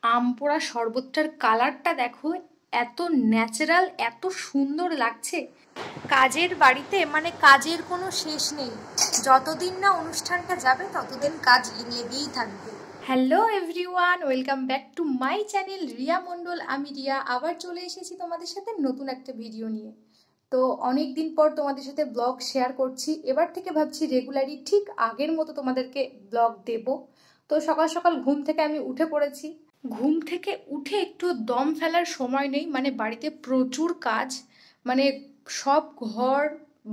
আম পোড়া শরবতটার কালারটা দেখো, এত ন্যাচারাল, এত সুন্দর লাগছে। কাজের বাড়িতে মানে কাজের কোনো শেষ নেই। যতদিন না অনুষ্ঠানটা যাবে ততদিন কাজ লেগেই থাকবে। Hello everyone, welcome back to my channel Riya Mondal. আমি রিয়া আবার চলে এসেছি তোমাদের সাথে নতুন একটা ভিডিও নিয়ে। তো অনেক দিন পর তোমাদের সাথে ব্লগ শেয়ার করছি। এবার থেকে ভাবছি রেগুলারই ঠিক আগের মতো তোমাদেরকে ব্লগ দেব। তো সকাল সকাল ঘুম থেকে আমি উঠে পড়েছি। ঘুম থেকে উঠে একটু দম ফেলার সময় নেই, মানে বাড়িতে প্রচুর কাজ। মানে সব ঘর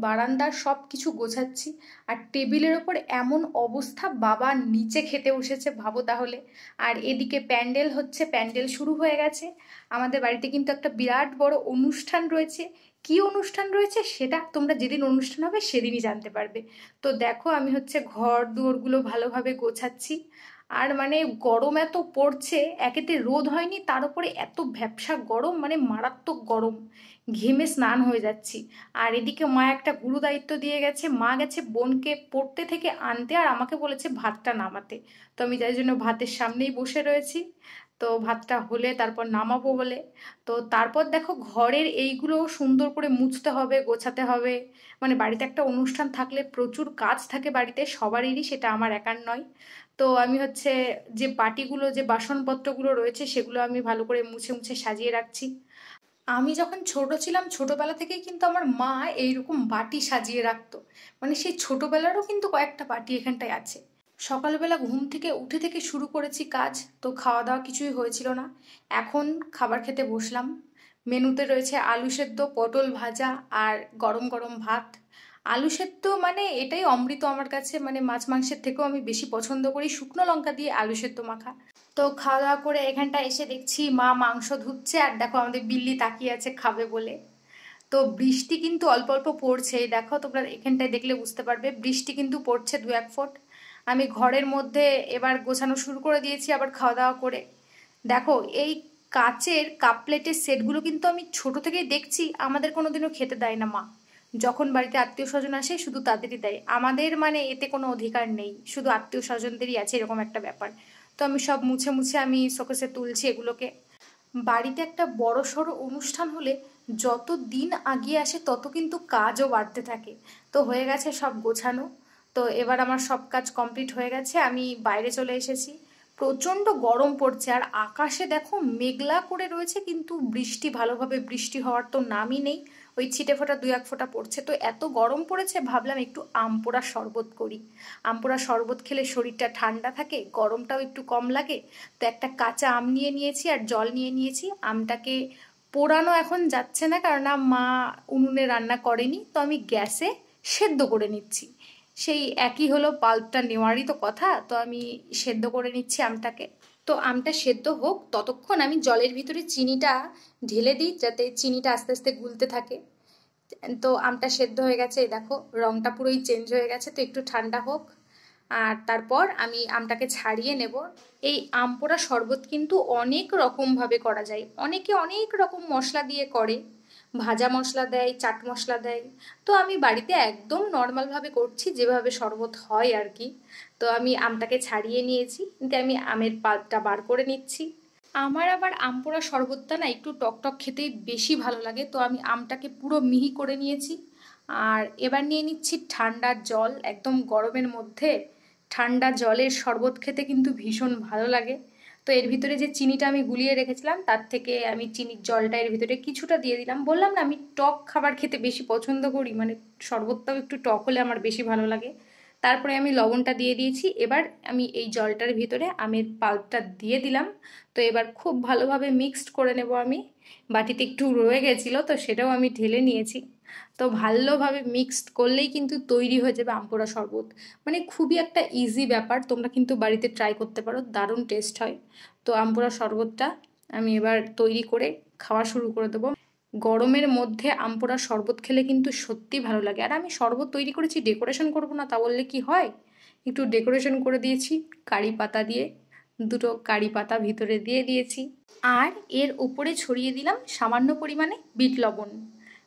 বারান্দা সব কিছু গোছাচ্ছি। আর টেবিলের ওপর এমন অবস্থা, বাবা নিচে খেতে বসেছে, ভাবো তাহলে। আর এদিকে প্যান্ডেল হচ্ছে, প্যান্ডেল শুরু হয়ে গেছে। আমাদের বাড়িতে কিন্তু একটা বিরাট বড় অনুষ্ঠান রয়েছে। কি অনুষ্ঠান রয়েছে সেটা তোমরা যেদিন অনুষ্ঠান হবে সেদিনই জানতে পারবে। তো দেখো, আমি হচ্ছে ঘর দুয়ারগুলো ভালোভাবে গোছাচ্ছি। আর মানে গরম এত পড়ছে, একেতে রোদ হয়নি, তার উপরে এত ভ্যাপসা গরম, মানে মারাত্মক গরম। ঘেমে স্নান হয়ে যাচ্ছি। আর এদিকে মা একটা গুরু দায়িত্ব দিয়ে গেছে, মা গেছে বোনকে পড়তে থেকে আনতে, আর আমাকে বলেছে ভাতটা নামাতে। তো আমি তাই জন্য ভাতের সামনেই বসে রয়েছি। তো ভাতটা হলে তারপর নামাবো বলে। তো তারপর দেখো, ঘরের এইগুলো সুন্দর করে মুছতে হবে, গোছাতে হবে। মানে বাড়িতে একটা অনুষ্ঠান থাকলে প্রচুর কাজ থাকে বাড়িতে, সবারই, সেটা আমার একার নয়। তো আমি হচ্ছে যে বাটিগুলো, যে বাসনপত্রগুলো রয়েছে সেগুলো আমি ভালো করে মুছে মুছে সাজিয়ে রাখছি। আমি যখন ছোট ছিলাম, ছোটবেলা থেকেই কিন্তু আমার মা এইরকম বাটি সাজিয়ে রাখতো। মানে সেই ছোটবেলারও কিন্তু কয়েকটা বাটি এখানটায় আছে। সকালবেলা ঘুম থেকে উঠে থেকে শুরু করেছি কাজ। তো খাওয়া দাওয়া কিছুই হয়েছিল না। এখন খাবার খেতে বসলাম। মেনুতে রয়েছে আলু সেদ্ধ, পটল ভাজা আর গরম গরম ভাত। আলু সেদ্ধ মানে এটাই অমৃত আমার কাছে, মানে মাছ মাংসের থেকেও আমি বেশি পছন্দ করি শুকনো লঙ্কা দিয়ে আলু সেদ্ধ মাখা। তো খাওয়া দাওয়া করে এখানটা এসে দেখছি মা মাংস ধুচ্ছে, আর দেখো আমাদের বিল্লি তাকিয়ে আছে খাবে বলে। তো বৃষ্টি কিন্তু অল্প অল্প পড়ছে, দেখো তোমরা এখানটায় দেখলে বুঝতে পারবে, বৃষ্টি কিন্তু পড়ছে দু এক ফোঁট। আমি ঘরের মধ্যে এবার গোছানো শুরু করে দিয়েছি আবার খাওয়া দাওয়া করে। দেখো, এই কাচের কাপ প্লেটের সেটগুলো কিন্তু আমি ছোট থেকেই দেখছি, আমাদের কোনোদিনও খেতে দেয় না মা। যখন বাড়িতে আত্মীয় স্বজন আসে শুধু তাদেরই দেয়, আমাদের মানে এতে কোনো অধিকার নেই, শুধু আত্মীয় স্বজনদেরই আছে, এরকম একটা ব্যাপার। তো আমি সব মুছে মুছে আমি শোকেসে তুলছি এগুলোকে। বাড়িতে একটা বড় সড়ো অনুষ্ঠান হলে যত দিন আগিয়ে আসে তত কিন্তু কাজও বাড়তে থাকে। তো হয়ে গেছে সব গোছানো। তো এবার আমার সব কাজ কমপ্লিট হয়ে গেছে, আমি বাইরে চলে এসেছি। প্রচণ্ড গরম পড়ছে, আর আকাশে দেখো মেঘলা করে রয়েছে, কিন্তু বৃষ্টি, ভালোভাবে বৃষ্টি হওয়ার তো নামই নেই। ওই ছিটে ফোঁটা দু এক ফোঁটা পড়ছে। তো এত গরম পড়েছে, ভাবলাম একটু আম পোড়া শরবত করি। আম পোড়া শরবত খেলে শরীরটা ঠান্ডা থাকে, গরমটাও একটু কম লাগে। তো একটা কাঁচা আম নিয়ে নিয়েছি আর জল নিয়ে নিয়েছি। আমটাকে পোড়ানো এখন যাচ্ছে না, কারণ মা উনুনে রান্না করেনি, তো আমি গ্যাসে সেদ্ধ করে নিচ্ছি। সেই একই হলো, পাল্পটা নেওয়ারই তো কথা, তো আমি সেদ্ধ করে নিচ্ছি আমটাকে। তো আমটা সেদ্ধ হোক ততক্ষণ আমি জলের ভিতরে চিনিটা ঢেলে দিই, যাতে চিনিটা আস্তে আস্তে গুলতে থাকে। তো আমটা সেদ্ধ হয়ে গেছে, এই দেখো রংটা পুরোই চেঞ্জ হয়ে গেছে। তো একটু ঠান্ডা হোক, আর তারপর আমি আমটাকে ছাড়িয়ে নেব। এই আম পোড়া শরবত কিন্তু অনেক রকমভাবে করা যায়, অনেকে অনেক রকম মশলা দিয়ে করে। ভাজা মশলা দেয়, চাট মশলা দেয়। তো আমি বাড়িতে একদম নর্মালভাবে করছি, যেভাবে শরবত হয় আর কি। তো আমি আমটাকে ছাড়িয়ে নিয়েছি, কিন্তু আমি আমের পাল্পটা বার করে নিচ্ছি। আমার আবার আম পোড়া শরবতটা না একটু টকটক খেতেই বেশি ভালো লাগে, তো আমি আমটাকে পুরো মিহি করে নিয়েছি। আর এবার নিয়ে নিচ্ছি ঠান্ডা জল, একদম গরমের মধ্যে ঠান্ডা জলের শরবত খেতে কিন্তু ভীষণ ভালো লাগে। তো এর ভিতরে যে চিনিটা আমি গুলিয়ে রেখেছিলাম, তার থেকে আমি চিনির জলটা এর ভিতরে কিছুটা দিয়ে দিলাম। বললাম না আমি টক খাবার খেতে বেশি পছন্দ করি, মানে শরবতটাও একটু টক হলে আমার বেশি ভালো লাগে। তারপরে আমি লবণটা দিয়ে দিয়েছি। এবার আমি এই জলটার ভিতরে আমের পাল্পটা দিয়ে দিলাম। তো এবার খুব ভালোভাবে মিক্সড করে নেব আমি। বাটিতে একটু রয়ে গেছিলো, তো সেটাও আমি ঢেলে নিয়েছি। তো ভালোভাবে মিক্সড করলেই কিন্তু তৈরি হয়ে যাবে আম পোড়া শরবত। মানে খুবই একটা ইজি ব্যাপার, তোমরা কিন্তু বাড়িতে ট্রাই করতে পারো, দারুণ টেস্ট হয়। তো আম পোড়া শরবতটা আমি এবার তৈরি করে খাওয়া শুরু করে দেবো। গরমের মধ্যে আম পোড়া শরবত খেলে কিন্তু সত্যি ভালো লাগে। আর আমি শরবত তৈরি করেছি, ডেকোরেশন করবো না তা বললে কি হয়, একটু ডেকোরেশন করে দিয়েছি কারি পাতা দিয়ে। দুটো কারি পাতা ভিতরে দিয়ে দিয়েছি। আর এর উপরে ছড়িয়ে দিলাম সামান্য পরিমাণে বিট লবণ।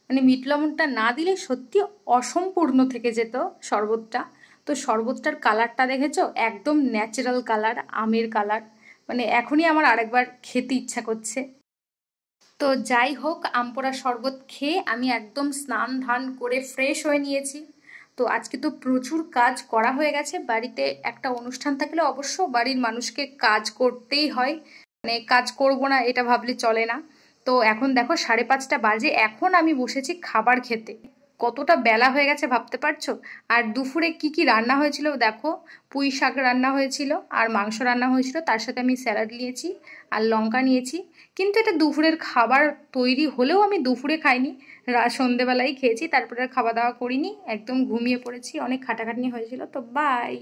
মানে বিট লবণটা না দিলে সত্যি অসম্পূর্ণ থেকে যেত শরবতটা। তো শরবতটার কালারটা দেখেছো, একদম ন্যাচারাল কালার, আমের কালার। মানে এখনই আমার আরেকবার খেতে ইচ্ছা করছে। তো যাই হোক, আমপোড়া শরবত খেয়ে আমি একদম স্নান ধান করে ফ্রেশ হয়ে নিয়েছি। তো আজকে তো প্রচুর কাজ করা হয়ে গেছে। বাড়িতে একটা অনুষ্ঠান থাকলে অবশ্য বাড়ির মানুষকে কাজ করতেই হয়, মানে কাজ করব না এটা ভাবলে চলে না। তো এখন দেখো 5:30 বাজে, এখন আমি বসেছি খাবার খেতে। কতটা বেলা হয়ে গেছে ভাবতে পারছো? আর দুপুরে কি কি রান্না হয়েছিল দেখো, পুঁই শাক রান্না হয়েছিল আর মাংস রান্না হয়েছিল, তার সাথে আমি স্যালাড নিয়েছি আর লঙ্কা নিয়েছি। কিন্তু এটা দুপুরের খাবার তৈরি হলেও আমি দুপুরে খাইনি, সন্ধেবেলায় খেয়েছি, তারপরে আর খাওয়া দাওয়া করিনি, একদম ঘুমিয়ে পড়েছি, অনেক খাটাখাটনি হয়েছিল। তো বাই।